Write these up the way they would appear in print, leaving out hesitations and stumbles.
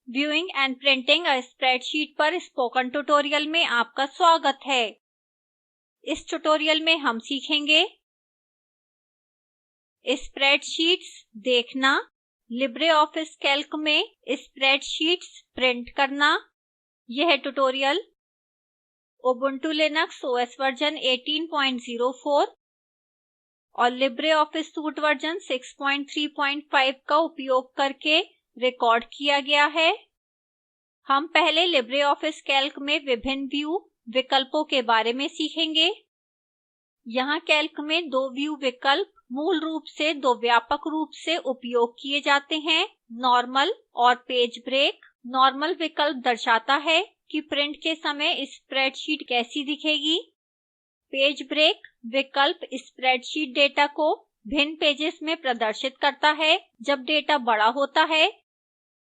viewing and printing a spreadsheet पर spoken tutorial में आपका स्वागत है। इस ट्यूटोरियल में हम सीखेंगे स्प्रेडशीट्स देखना, लिब्रियोफिस कैल्क में स्प्रेडशीट्स प्रिंट करना। यह tutorial Ubuntu Linux OS version 1804 और लिब्रियोफिस सूट वर्जन 635 का उपयोग करके रिकॉर्ड किया गया है। हम पहले लिब्रियोफिस कैल्क में विभिन्न व्यू विकल्पों के बारे में सीखेंगे। यहाँ कैल्क में दो व्यू विकल्प मूल रूप से दो व्यापक रूप से उपयोग किए जाते हैं, नॉर्मल और पेज ब्रेक। नॉर्मल विकल्प दर्शाता है कि प्रिंट के समय स्प्रेडशीट कैसी दिखेगी। पेज ब्रेक विकल्प स्प्रेडशीट डेटा को भिन्न पेजेस में प्रदर्शित करता है जब डेटा बड़ा होता है।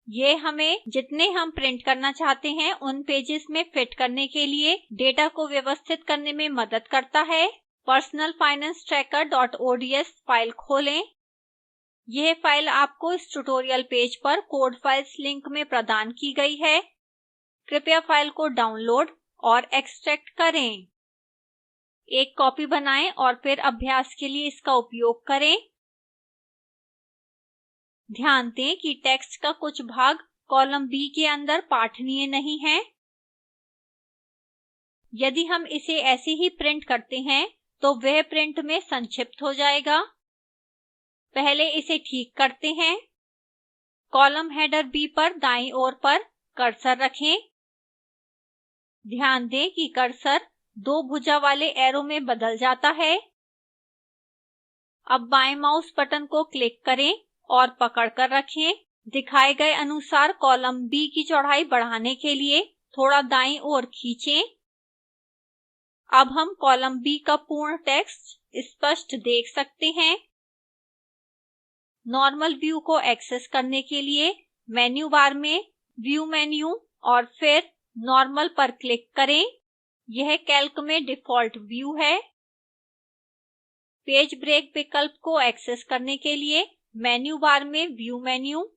यह हमें जितने हम प्रिंट करना चाहते हैं उन पेजेस में फिट करने के लिए डेटा को व्यवस्थित करने में मदद करता है। personalfinancetracker.ods फाइल खोलें। यह फाइल आपको इस ट्यूटोरियल पेज पर कोड फाइल्स लिंक में प्रदान की गई है। कृपया फाइल को डाउनलोड और एक्सट्रैक्ट करें। एक कॉपी बनाएं और फिर अभ्यास के लिए इसका उपयोग करें। ध्यान दें कि टेक्स्ट का कुछ भाग कॉलम बी के अंदर पाठनीय नहीं है। यदि हम इसे ऐसे ही प्रिंट करते हैं तो वह प्रिंट में संक्षिप्त हो जाएगा। पहले इसे ठीक करते हैं। कॉलम हेडर बी पर दाईं ओर पर कर्सर रखें। ध्यान दें कि कर्सर दो भुजा वाले एरो में बदल जाता है। अब बाएं माउस बटन को क्लिक करें और पकड़कर रखें। दिखाए गए अनुसार कॉलम बी की चौड़ाई बढ़ाने के लिए थोड़ा दाईं ओर खींचें। अब हम कॉलम बी का पूर्ण टेक्स्ट स्पष्ट देख सकते हैं। नॉर्मल व्यू को एक्सेस करने के लिए मेन्यू बार में व्यू मेन्यू और फिर नॉर्मल पर क्लिक करें। यह कैल्क में डिफॉल्ट व्यू है। पेज ब्रेक विकल्प को एक्सेस करने के लिए मेन्यू बार में व्यू मेन्यू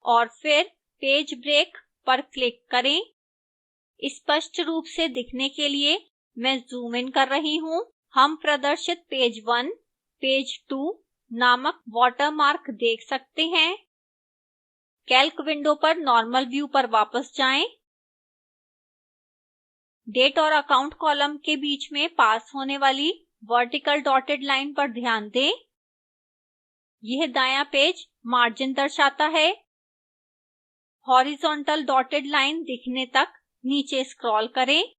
और फिर पेज ब्रेक पर क्लिक करें। स्पष्ट रूप से दिखने के लिए मैं जूम इन कर रही हूं। हम प्रदर्शित पेज 1, पेज 2 नामक वाटरमार्क देख सकते हैं। कैल्क विंडो पर नॉर्मल व्यू पर वापस जाएं। डेट और अकाउंट कॉलम के बीच में पास होने वाली वर्टिकल डॉटेड लाइन पर ध्यान दें। यह दायां पेज मार्जिन दर्शाता है। हॉरिजॉन्टल डॉटेड लाइन दिखने तक नीचे स्क्रॉल करें।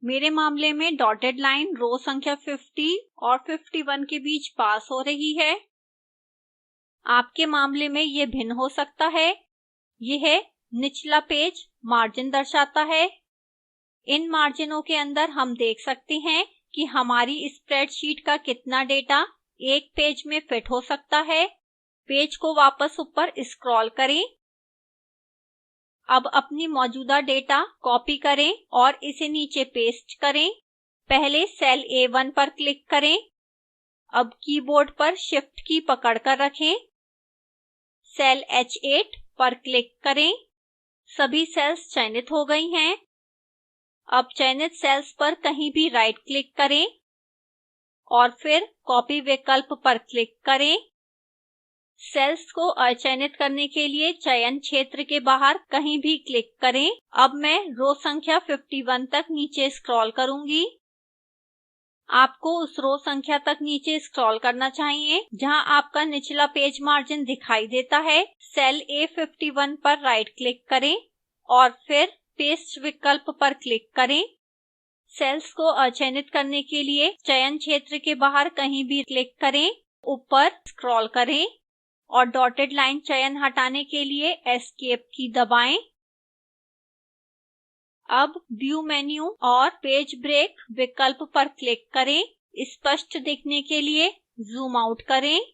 मेरे मामले में डॉटेड लाइन रो संख्या 50 और 51 के बीच पास हो रही है। आपके मामले में यह भिन्न हो सकता है। यह निचला पेज मार्जिन दर्शाता है। इन मार्जिनों के अंदर हम देख सकते हैं कि हमारी स्प्रेडशीट का कितना डेटा एक पेज में फिट हो सकता है। पेज को वापस ऊपर स्क्रॉल करें। अब अपनी मौजूदा डेटा कॉपी करें और इसे नीचे पेस्ट करें। पहले सेल A1 पर क्लिक करें। अब कीबोर्ड पर शिफ्ट की पकड़कर रखें। सेल H8 पर क्लिक करें। सभी सेल्स चयनित हो गई हैं। अब चयनित सेल्स पर कहीं भी राइट क्लिक करें और फिर कॉपी विकल्प पर क्लिक करें। सेल्स को अचयनित करने के लिए चयन क्षेत्र के बाहर कहीं भी क्लिक करें। अब मैं रो संख्या 51 तक नीचे स्क्रॉल करूंगी। आपको उस रो संख्या तक नीचे स्क्रॉल करना चाहिए जहां आपका निचला पेज मार्जिन दिखाई देता है। सेल A51 पर राइट क्लिक करें और फिर पेस्ट विकल्प पर क्लिक करें। सेल्स को अचयनित करने के लिए चयन क्षेत्र के बाहर कहीं भी क्लिक करें। ऊपर स्क्रॉल करें और डॉटेड लाइन चयन हटाने के लिए एस्केप की दबाएं। अब व्यू मेन्यू और पेज ब्रेक विकल्प पर क्लिक करें। स्पष्ट दिखने के लिए जूम आउट करें।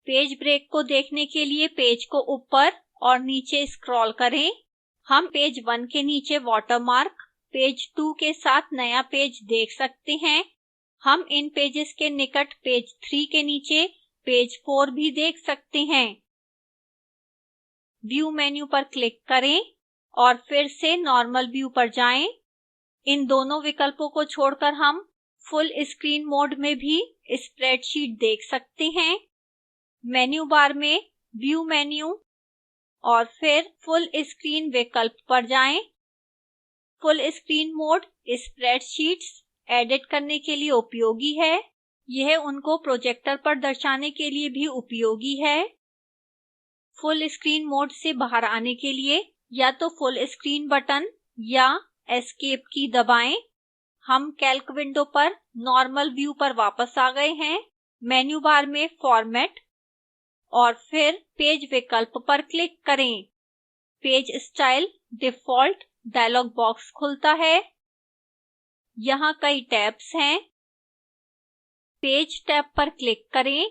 पेज ब्रेक को देखने के लिए पेज को ऊपर और नीचे स्क्रॉल करें। हम पेज 1 के नीचे वाटरमार्क, पेज 2 के साथ नया पेज देख सकते हैं। हम इन पेजेस के निकट पेज 3 के नीचे पेज 4 भी देख सकते हैं। व्यू मेन्यू पर क्लिक करें और फिर से नॉर्मल व्यू पर जाएं। इन दोनों विकल्पों को छोड़कर हम फुल स्क्रीन मोड में भी स्प्रेडशीट देख सकते हैं। मेन्यू बार में व्यू मेन्यू और फिर फुल स्क्रीन विकल्प पर जाएं। Full screen mode spreadsheets edit करने के लिए उपयोगी है। यह उनको प्रोजेक्टर पर दर्शाने के लिए भी उपयोगी है। फुल स्क्रीन मोड से बाहर आने के लिए या तो फुल स्क्रीन बटन या एस्केप की दबाएं। हम कैल्क विंडो पर नॉर्मल व्यू पर वापस आ गए हैं। मेन्यू बार में फॉर्मेट और फिर पेज विकल्प पर क्लिक करें। Page style default dialog box खुलता है। यहां कई टैब्स हैं। पेज टैब पर क्लिक करें।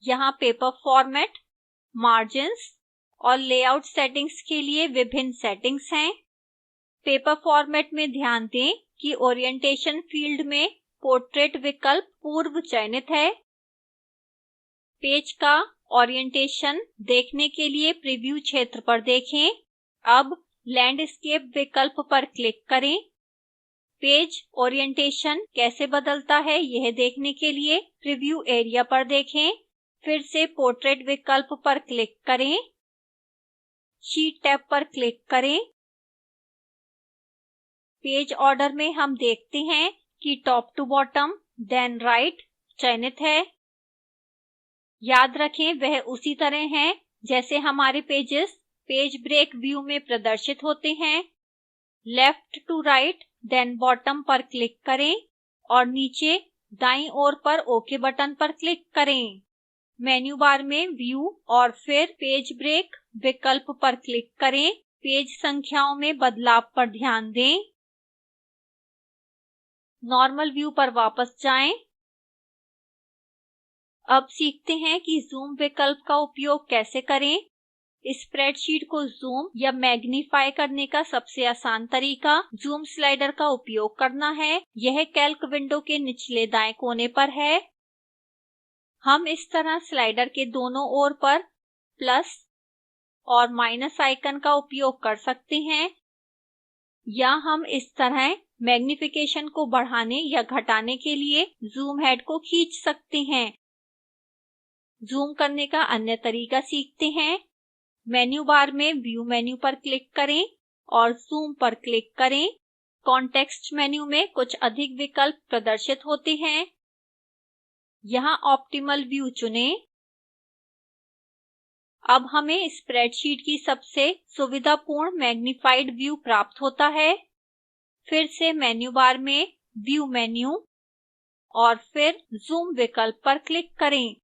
यहां पेपर फॉर्मेट, मार्जिन्स और लेआउट सेटिंग्स के लिए विभिन्न सेटिंग्स हैं। पेपर फॉर्मेट में ध्यान दें कि ओरिएंटेशन फील्ड में पोर्ट्रेट विकल्प पूर्व चयनित है। पेज का ओरिएंटेशन देखने के लिए प्रीव्यू क्षेत्र पर देखें। अब लैंडस्केप विकल्प पर क्लिक करें। पेज ओरिएंटेशन कैसे बदलता है यह देखने के लिए प्रीव्यू एरिया पर देखें। फिर से पोर्ट्रेट विकल्प पर क्लिक करें। शीट टैब पर क्लिक करें। पेज ऑर्डर में हम देखते हैं कि top to bottom then right चयनित है। याद रखें वह उसी तरह है जैसे हमारे पेजेस पेज ब्रेक व्यू में प्रदर्शित होते हैं। Left to right then bottom पर क्लिक करें और नीचे दाईं ओर पर ओके बटन पर क्लिक करें। मेन्यू बार में व्यू और फिर पेज ब्रेक विकल्प पर क्लिक करें। पेज संख्याओं में बदलाव पर ध्यान दें। नॉर्मल व्यू पर वापस जाएं। अब सीखते हैं कि जूम विकल्प का उपयोग कैसे करें। स्प्रेडशीट को जूम या मैग्नीफाई करने का सबसे आसान तरीका जूम स्लाइडर का उपयोग करना है। यह कैल्क विंडो के निचले दाएं कोने पर है। हम इस तरह स्लाइडर के दोनों ओर पर प्लस और माइनस आइकन का उपयोग कर सकते हैं या हम इस तरह मैग्नीफिकेशन को बढ़ाने या घटाने के लिए जूम हेड को खींच सकते हैं। जूम करने का अन्य तरीका सीखते हैं। मेन्यू बार में व्यू मेन्यू पर क्लिक करें और जूम पर क्लिक करें। कॉन्टेक्स्ट मेन्यू में कुछ अधिक विकल्प प्रदर्शित होते हैं। यहां ऑप्टिमल व्यू चुनें। अब हमें स्प्रेडशीट की सबसे सुविधापूर्ण मैग्नीफाइड व्यू प्राप्त होता है। फिर से मेन्यू बार में व्यू मेन्यू और फिर जूम विकल्प पर क्लिक करें।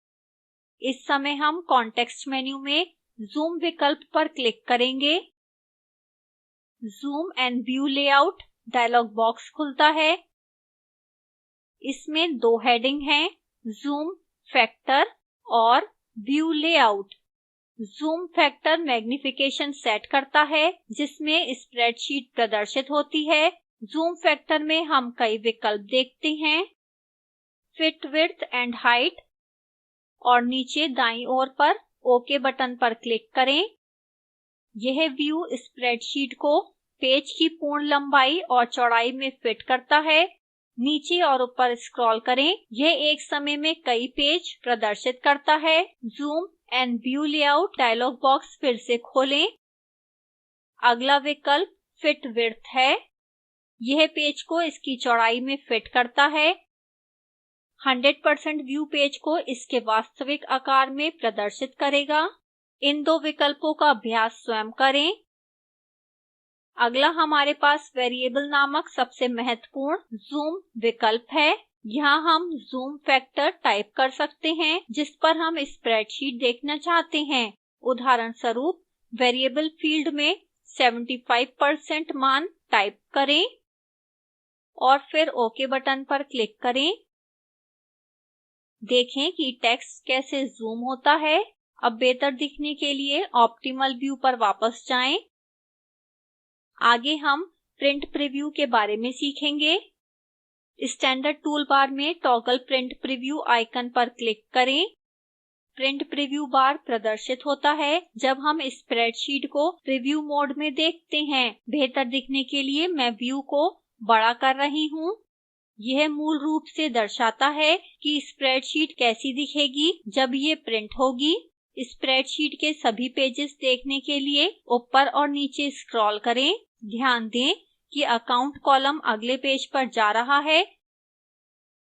इस समय हम कॉन्टेक्स्ट मेन्यू में जूम विकल्प पर क्लिक करेंगे। Zoom and view layout dialog box खुलता है। इसमें दो हेडिंग हैं, जूम फैक्टर और view layout. Zoom factor magnification set करता है जिसमें स्प्रेडशीट प्रदर्शित होती है। जूम फैक्टर में हम कई विकल्प देखते हैं, फिट विड्थ एंड हाइट और नीचे दाईं ओर पर ओके बटन पर क्लिक करें। यह व्यू स्प्रेडशीट को पेज की पूर्ण लंबाई और चौड़ाई में फिट करता है। नीचे और ऊपर स्क्रॉल करें। यह एक समय में कई पेज प्रदर्शित करता है। Zoom and view layout dialog box फिर से खोलें। अगला विकल्प फिट विड्थ है। यह पेज को इसकी चौड़ाई में फिट करता है। 100% व्यू पेज को इसके वास्तविक आकार में प्रदर्शित करेगा। इन दो विकल्पों का अभ्यास स्वयं करें। अगला हमारे पास वेरिएबल नामक सबसे महत्वपूर्ण जूम विकल्प है। यहां हम जूम फैक्टर टाइप कर सकते हैं जिस पर हम स्प्रेडशीट देखना चाहते हैं। उदाहरण स्वरूप वेरिएबल फील्ड में 75% मान टाइप करें और फिर ओके बटन पर क्लिक करें। देखें कि टेक्स्ट कैसे जूम होता है। अब बेहतर दिखने के लिए ऑप्टिमल व्यू पर वापस जाएं। आगे हम प्रिंट प्रीव्यू के बारे में सीखेंगे। स्टैंडर्ड टूल बार में टॉगल प्रिंट प्रीव्यू आइकन पर क्लिक करें। प्रिंट प्रीव्यू बार प्रदर्शित होता है जब हम स्प्रेडशीट को प्रीव्यू मोड में देखते हैं। बेहतर दिखने के लिए मैं व्यू को बड़ा कर रही हूं। यह मूल रूप से दर्शाता है कि स्प्रेडशीट कैसी दिखेगी जब यह प्रिंट होगी। स्प्रेडशीट के सभी पेजेस देखने के लिए ऊपर और नीचे स्क्रॉल करें। ध्यान दें कि अकाउंट कॉलम अगले पेज पर जा रहा है।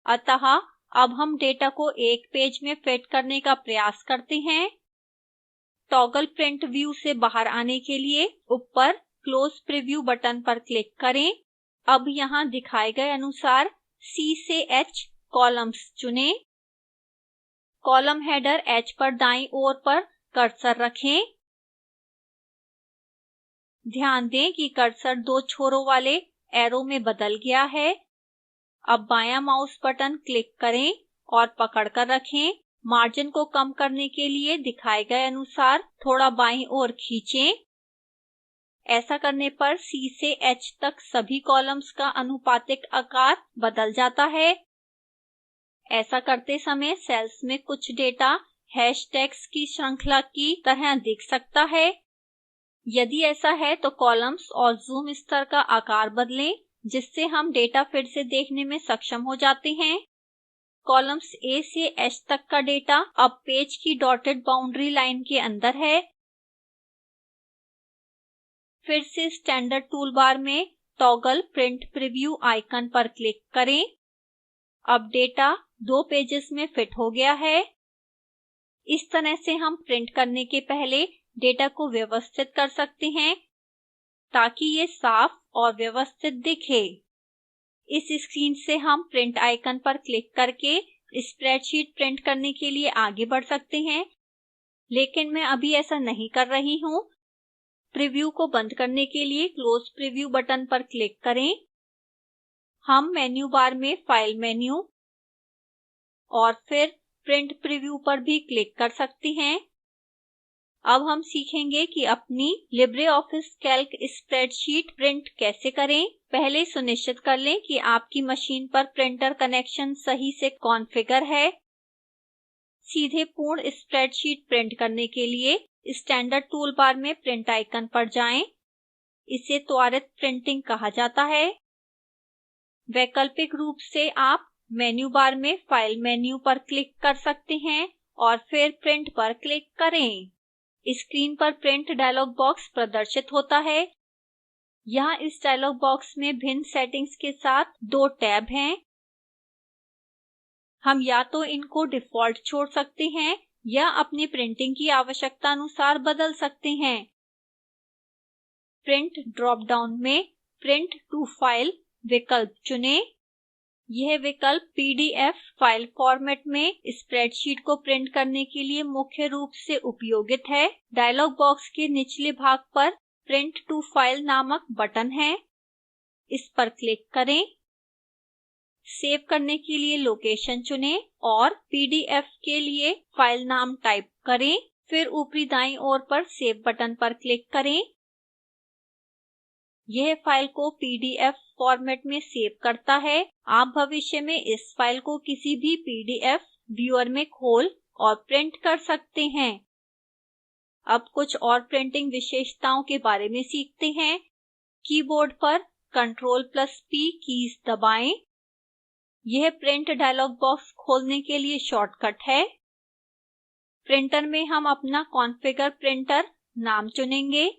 अतः अब हम डेटा को एक पेज में फिट करने का प्रयास करते हैं। टॉगल प्रिंट व्यू से बाहर आने के लिए ऊपर क्लोज प्रीव्यू बटन पर क्लिक करें। अब यहां दिखाए गए अनुसार C से H कॉलम्स चुनें। कॉलम हेडर H पर दाईं ओर पर कर्सर रखें। ध्यान दें कि कर्सर दो छोरों वाले एरो में बदल गया है। अब बायां माउस बटन क्लिक करें और पकड़कर रखें। मार्जिन को कम करने के लिए दिखाए गए अनुसार थोड़ा बाईं ओर खींचें। ऐसा करने पर C से H तक सभी कॉलम्स का अनुपातिक आकार बदल जाता है। ऐसा करते समय सेल्स में कुछ डेटा हैशटैग्स की श्रृंखला की तरह दिख सकता है। यदि ऐसा है तो कॉलम्स और जूम स्तर का आकार बदलें, जिससे हम डेटा फिर से देखने में सक्षम हो जाते हैं। कॉलम्स A से H तक का डेटा अब पेज की डॉटेड बाउंड्री लाइन के अंदर है। फिर से स्टैंडर्ड टूल बार में टॉगल प्रिंट प्रीव्यू आइकन पर क्लिक करें। अब डेटा दो पेजेस में फिट हो गया है। इस तरह से हम प्रिंट करने के पहले डेटा को व्यवस्थित कर सकते हैं ताकि यह साफ और व्यवस्थित दिखे। इस स्क्रीन से हम प्रिंट आइकन पर क्लिक करके स्प्रेडशीट प्रिंट करने के लिए आगे बढ़ सकते हैं, लेकिन मैं अभी ऐसा नहीं कर रही हूं। प्रीव्यू को बंद करने के लिए क्लोज प्रीव्यू बटन पर क्लिक करें। हम मेन्यू बार में फाइल मेन्यू और फिर प्रिंट प्रीव्यू पर भी क्लिक कर सकते हैं। अब हम सीखेंगे कि अपनी LibreOffice Calc स्प्रेडशीट प्रिंट कैसे करें। पहले सुनिश्चित कर लें कि आपकी मशीन पर प्रिंटर कनेक्शन सही से कॉन्फ़िगर है। सीधे पूर्ण स्प्रेडशीट प्रिंट करने के लिए स्टैंडर्ड टूल बार में प्रिंट आइकन पर जाएं। इसे त्वरित प्रिंटिंग कहा जाता है। वैकल्पिक रूप से आप मेन्यू बार में फाइल मेन्यू पर क्लिक कर सकते हैं और फिर प्रिंट पर क्लिक करें। स्क्रीन पर प्रिंट डायलॉग बॉक्स प्रदर्शित होता है। यहां इस डायलॉग बॉक्स में भिन्न सेटिंग्स के साथ दो टैब हैं। हम या तो इनको डिफॉल्ट छोड़ सकते हैं या अपनी प्रिंटिंग की आवश्यकता अनुसार बदल सकते हैं। प्रिंट ड्रॉप डाउन में प्रिंट टू फाइल विकल्प चुनें। यह विकल्प PDF फाइल फॉर्मेट में स्प्रेडशीट को प्रिंट करने के लिए मुख्य रूप से उपयोगित है। डायलॉग बॉक्स के निचले भाग पर प्रिंट टू फाइल नामक बटन है। इस पर क्लिक करें। सेव करने के लिए लोकेशन चुनें और PDF के लिए फाइल नाम टाइप करें। फिर ऊपरी दाईं ओर पर सेव बटन पर क्लिक करें। यह फाइल को PDF फॉर्मेट में सेव करता है। आप भविष्य में इस फाइल को किसी भी PDF व्यूअर में खोल और प्रिंट कर सकते हैं। अब कुछ और प्रिंटिंग विशेषताओं के बारे में सीखते हैं। कीबोर्ड पर Ctrl+P कीज दबाएं। यह प्रिंट डायलॉग बॉक्स खोलने के लिए शॉर्टकट है। प्रिंटर में हम अपना कॉन्फ़िगर प्रिंटर नाम चुनेंगे।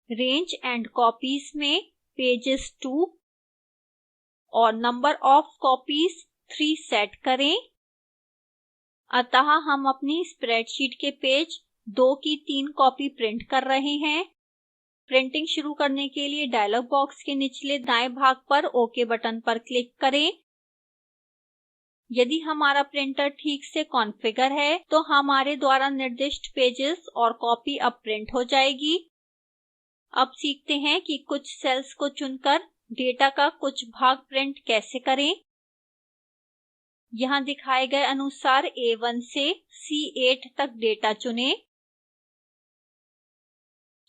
रेंज एंड कॉपीज में पेजेस 2 और नंबर ऑफ कॉपीज 3 सेट करें। अतः हम अपनी स्प्रेडशीट के पेज 2 की 3 कॉपी प्रिंट कर रहे हैं। प्रिंटिंग शुरू करने के लिए डायलॉग बॉक्स के निचले दाएं भाग पर OK बटन पर क्लिक करें। यदि हमारा प्रिंटर ठीक से कॉन्फ़िगर है तो हमारे द्वारा निर्दिष्ट पेजेस और कॉपी अब प्रिंट हो जाएगी। अब सीखते हैं कि कुछ सेल्स को चुनकर डेटा का कुछ भाग प्रिंट कैसे करें। यहां दिखाए गए अनुसार A1 से C8 तक डेटा चुनें।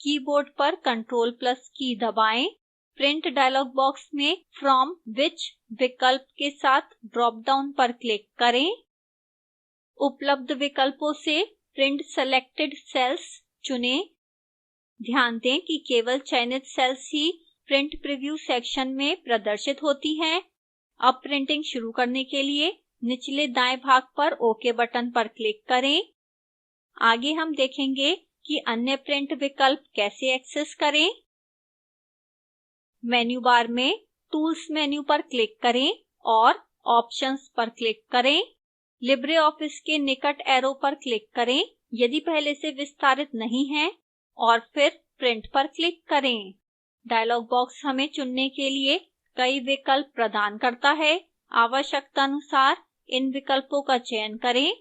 कीबोर्ड पर Ctrl+ की दबाएं। प्रिंट डायलॉग बॉक्स में From Which विकल्प के साथ ड्रॉप डाउन पर क्लिक करें। उपलब्ध विकल्पों से print selected cells चुनें। ध्यान दें कि केवल चयनित cells ही print preview section में प्रदर्शित होती हैं। अब प्रिंटिंग शुरू करने के लिए निचले दाएं भाग पर ok बटन पर क्लिक करें। आगे हम देखेंगे कि अन्य प्रिंट विकल्प कैसे एक्सेस करें। मेन्यू बार में tools मेन्यू पर क्लिक करें और options पर क्लिक करें। LibreOffice के निकट एरो पर क्लिक करें यदि पहले से विस्तारित नहीं है और फिर print पर क्लिक करें। डायलॉग बॉक्स हमें चुनने के लिए कई विकल्प प्रदान करता है। आवश्यकतानुसार इन विकल्पों का चयन करें।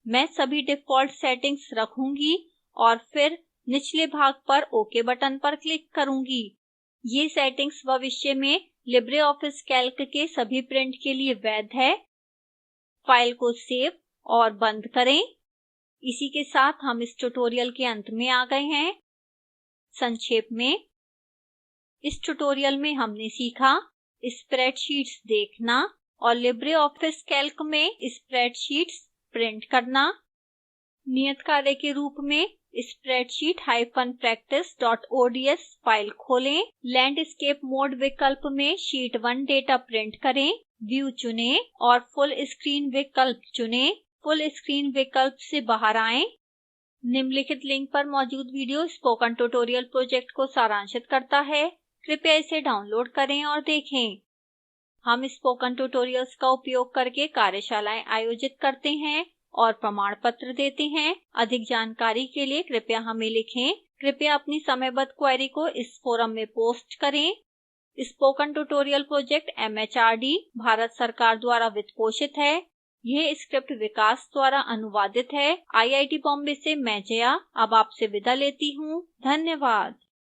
मैं सभी डिफॉल्ट सेटिंग्स रखूंगी और फिर निचले भाग पर ok बटन पर क्लिक करूंगी। ये सेटिंग्स भविष्य में LibreOffice Calc के सभी प्रिंट के लिए वैध है। फाइल को सेव और बंद करें। इसी के साथ हम इस ट्यूटोरियल के अंत में आ गए हैं। संक्षेप में, इस ट्यूटोरियल में हमने सीखा स्प्रेडशीट्स देखना और LibreOffice Calc में स्प्रेडशीट्स प्रिंट करना। नियत कार्य के रूप में spreadsheet-practice.ods फाइल खोलें। लैंडस्केप मोड विकल्प में sheet 1 डेटा प्रिंट करें। व्यू चुनें और फुल स्क्रीन विकल्प चुनें। फुल स्क्रीन विकल्प से बाहर आएं। निम्नलिखित लिंक पर मौजूद वीडियो स्पोकन ट्यूटोरियल प्रोजेक्ट को सारांशित करता है। कृपया इसे डाउनलोड करें और देखें। हम स्पोकन ट्यूटोरियल्स का उपयोग करके कार्यशालाएं आयोजित करते हैं और प्रमाण पत्र देते हैं। अधिक जानकारी के लिए कृपया हमें लिखें। कृपया अपनी समयबद्ध क्वेरी को इस फोरम में पोस्ट करें। Spoken tutorial project MHRD Bharat सरकार द्वारा वित्त पोषित है। यह स्क्रिप्ट विकास द्वारा अनुवादित है। IIT बॉम्बे से मैं जया अब आपसे विदा लेती हूँ। धन्यवाद।